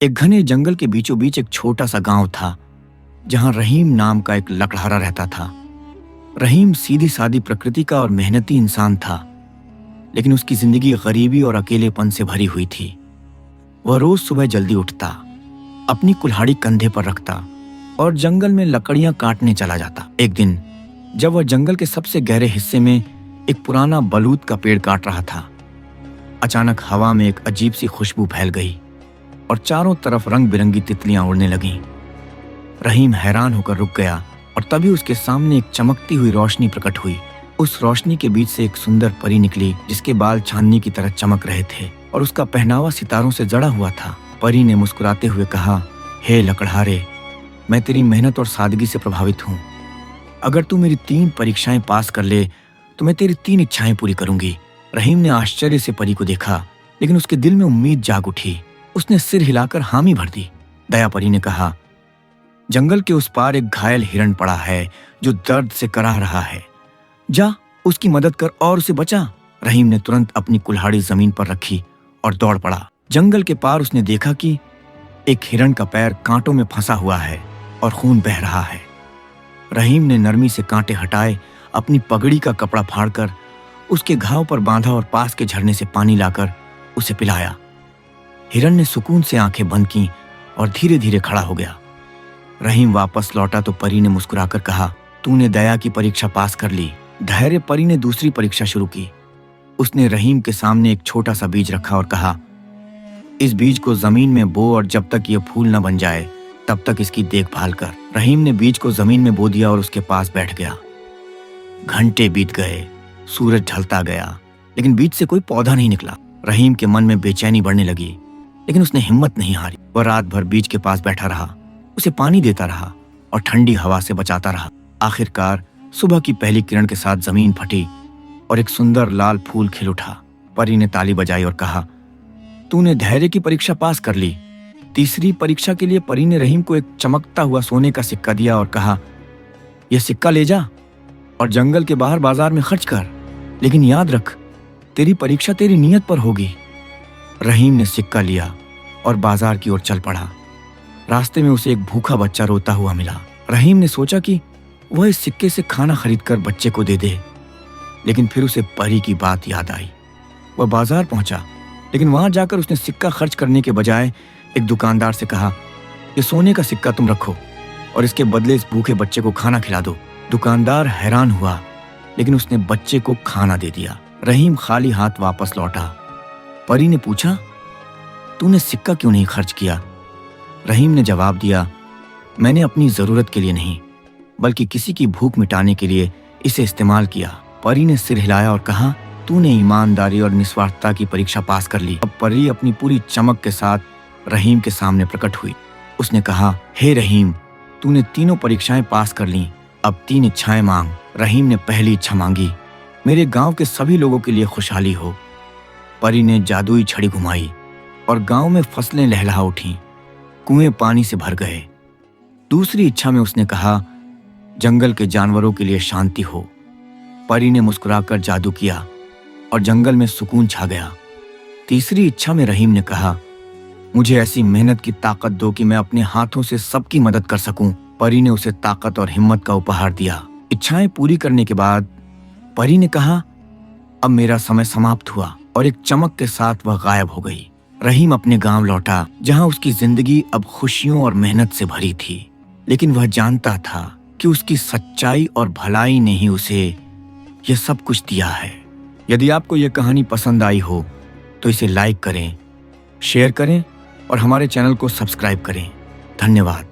एक घने जंगल के बीचों बीच एक छोटा सा गांव था जहां रहीम नाम का एक लकड़हारा रहता था। रहीम सीधी सादी प्रकृति का और मेहनती इंसान था, लेकिन उसकी जिंदगी गरीबी और अकेलेपन से भरी हुई थी। वह रोज सुबह जल्दी उठता, अपनी कुल्हाड़ी कंधे पर रखता और जंगल में लकड़ियां काटने चला जाता। एक दिन जब वह जंगल के सबसे गहरे हिस्से में एक पुराना बलूत का पेड़ काट रहा था, अचानक हवा में एक अजीब सी खुशबू फैल गई और चारों तरफ रंग बिरंगी तितलियां उड़ने लगीं। रहीम हैरान होकर रुक गया और तभी उसके सामने एक चमकती हुई रोशनी प्रकट हुई। उस रोशनी के बीच से एक सुंदर परी निकली जिसके बाल चांदनी की तरह चमक रहे थे और उसका पहनावा सितारों से जड़ा हुआ था। परी ने मुस्कुराते हुए कहा, हे लकड़हारे, मैं तेरी मेहनत और सादगी से प्रभावित हूँ। अगर तू मेरी 3 परीक्षाएं पास कर ले तो मैं तेरी 3 इच्छाएं पूरी करूंगी। रहीम ने आश्चर्य से परी को देखा, लेकिन उसके दिल में उम्मीद जाग उठी। उसने सिर हिलाकर हामी भर दी। दया परी ने कहा, जंगल के उस पार एक घायल हिरण पड़ा है जो दर्द से कराह रहा है। जा उसकी मदद कर और उसे बचा। रहीम ने तुरंत अपनी कुल्हाड़ी जमीन पर रखी और दौड़ पड़ा। जंगल के पार उसने देखा कि एक हिरण का पैर कांटों में फंसा हुआ है और खून बह रहा है। रहीम ने नरमी से कांटे हटाए, अपनी पगड़ी का कपड़ा फाड़कर उसके घाव पर बांधा और पास के झरने से पानी लाकर उसे पिलाया। हिरण ने सुकून से आंखें बंद की और धीरे धीरे खड़ा हो गया। रहीम वापस लौटा तो परी ने मुस्कुराकर कहा, तूने दया की परीक्षा पास कर ली। धैर्य परी ने दूसरी परीक्षा शुरू की। उसने रहीम के सामने एक छोटा सा बीज रखा और कहा, इस बीज को जमीन में बो और जब तक यह फूल न बन जाए तब तक इसकी देखभाल कर। रहीम ने बीज को जमीन में बो दिया और उसके पास बैठ गया। घंटे बीत गए, सूरज ढलता गया, लेकिन बीज से कोई पौधा नहीं निकला। रहीम के मन में बेचैनी बढ़ने लगी, लेकिन उसने हिम्मत नहीं हारी। वह रात भर बीज के पास बैठा रहा, उसे पानी देता रहा और ठंडी हवा से बचाता रहा। आखिरकार सुबह की पहली किरण के साथ जमीन फटी और एक सुंदर लाल फूल खिल उठा। परी ने ताली बजाई और कहा, तूने धैर्य की परीक्षा पास कर ली। तीसरी परीक्षा के लिए परी ने रहीम को एक चमकता हुआ सोने का सिक्का दिया और कहा, यह सिक्का ले जा और जंगल के बाहर बाजार में खर्च कर, लेकिन याद रख, तेरी परीक्षा तेरी नीयत पर होगी। रहीम ने सिक्का लिया और बाजार की ओर चल पड़ा। रास्ते में उसे एक भूखा बच्चा रोता हुआ मिला। रहीम ने सोचा कि वह इस सिक्के से खाना खरीदकर बच्चे को दे दे, लेकिन फिर उसे परी की बात याद आई। वह बाजार पहुंचा, लेकिन वहां जाकर उसने सिक्का खर्च करने के बजाय एक दुकानदार से कहा, ये सोने का सिक्का तुम रखो और इसके बदले इस भूखे बच्चे को खाना खिला दो। दुकानदार हैरान हुआ, लेकिन उसने बच्चे को खाना दे दिया। रहीम खाली हाथ वापस लौटा। परी ने पूछा, तूने सिक्का क्यों नहीं खर्च किया? रहीम ने जवाब दिया, मैंने अपनी जरूरत के लिए नहीं, बल्कि किसी की भूख मिटाने के लिए इसे इस्तेमाल किया। परी ने सिर हिलाया और कहा, तूने ईमानदारी और निस्वार्थता की परीक्षा पास कर ली। अब परी अपनी पूरी चमक के साथ रहीम के सामने प्रकट हुई। उसने कहा, हे रहीम, तूने तीनों परीक्षाएं पास कर ली, अब 3 इच्छाएं मांग। रहीम ने पहली इच्छा मांगी, मेरे गांव के सभी लोगों के लिए खुशहाली हो। परी ने जादुई छड़ी घुमाई और गांव में फसलें लहलहा उठीं, कुएं पानी से भर गए। दूसरी इच्छा में उसने कहा, जंगल के जानवरों के लिए शांति हो। परी ने मुस्कुराकर जादू किया और जंगल में सुकून छा गया। तीसरी इच्छा में रहीम ने कहा, मुझे ऐसी मेहनत की ताकत दो कि मैं अपने हाथों से सबकी मदद कर सकूं। परी ने उसे ताकत और हिम्मत का उपहार दिया। इच्छाएं पूरी करने के बाद परी ने कहा, अब मेरा समय समाप्त हुआ, और एक चमक के साथ वह गायब हो गई। रहीम अपने गांव लौटा, जहां उसकी जिंदगी अब खुशियों और मेहनत से भरी थी, लेकिन वह जानता था कि उसकी सच्चाई और भलाई ने ही उसे यह सब कुछ दिया है। यदि आपको यह कहानी पसंद आई हो तो इसे लाइक करें, शेयर करें और हमारे चैनल को सब्सक्राइब करें। धन्यवाद।